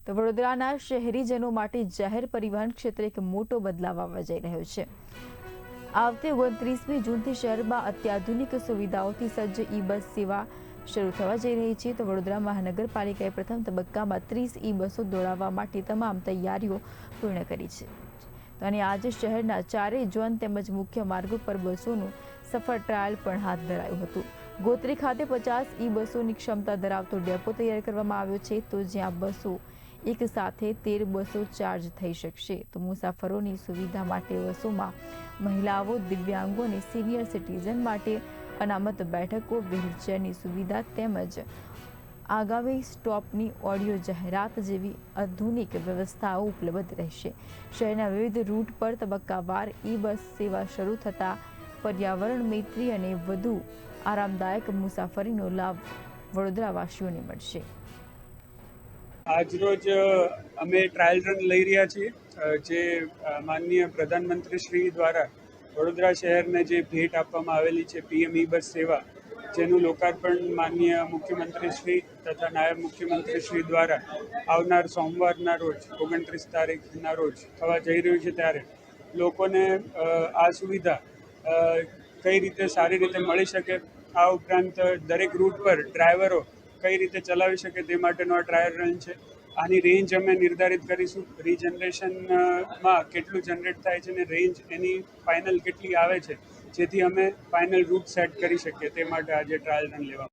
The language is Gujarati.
તો વડોદરાના શહેરીજનો માટે જાહેર પરિવહન ક્ષેત્રે એક મોટો બદલાવ આવવા જઈ રહ્યો છે। આવતી 29મી જૂનથી શહેરમાં અત્યાધુનિક સુવિધાઓથી સજ્જ ઈ-બસ સેવા શરૂ થવા જઈ રહી છે। તો વડોદરા મહાનગરપાલિકાએ પ્રથમ તબક્કામાં 30 ઈ-બસો દોડાવવા માટે તમામ તૈયારીઓ પૂર્ણ કરી છે। તો અને આજે શહેરના ચારેય ઝોન તેમજ મુખ્ય માર્ગો પર બસોનું સફળ ટ્રાયલ પણ હાથ ધરાયું હતું। ગોત્રી ખાતે 50 ઈ-બસોની ક્ષમતા ધરાવતો ડેપો તૈયાર કરવામાં આવ્યો છે। તો જ્યાં બસો એક સાથે 13 બસો ચાર્જ થઈ શકશે। તો મુસાફરોની સુવિધા માટે બસોમાં મહિલાઓ, દિવ્યાંગો અને સિનિયર સિટીઝન માટે અનામત બેઠકો, વ્હીલચેરની સુવિધા તેમજ આગામી સ્ટોપની ઓડિયો જાહેરાત જેવી આધુનિક વ્યવસ્થાઓ ઉપલબ્ધ રહેશે। શહેરના વિવિધ રૂટ પર તબક્કાવાર ઈ-બસ સેવા શરૂ થતાં પર્યાવરણ મિત્રી અને વધુ આરામદાયક મુસાફરીનો લાભ વડોદરાવાસીઓને મળશે। આજરોજ અમે ટ્રાયલ રન લઈ રહ્યા છીએ, જે માનનીય પ્રધાનમંત્રી શ્રી દ્વારા વડોદરા શહેરને જે ભેટ આપવામાં આવેલી છે PM ઈ-બસ સેવા, જેનું લોકાર્પણ માનનીય મુખ્યમંત્રી શ્રી તથા નાયબ મુખ્યમંત્રી શ્રી દ્વારા આવનાર સોમવારના રોજ 29 તારીખના રોજ થવા જઈ રહ્યું છે, ત્યારે લોકોને આ સુવિધા કઈ રીતે સારી રીતે મળી શકે, આ ઉપરાંત દરેક રૂટ પર ડ્રાઈવરો કઈ રીતે ચલાવી શકે તે માટેનો આ ટ્રાયલ રન છે। આની રેન્જ અમે નિર્ધારિત કરીશું, રીજનરેશનમાં કેટલું જનરેટ થાય છે અને રેન્જ એની ફાઇનલ કેટલી આવે છે, જેથી અમે ફાઇનલ રૂટ સેટ કરી શકીએ તે માટે આજે ટ્રાયલ રન લેવા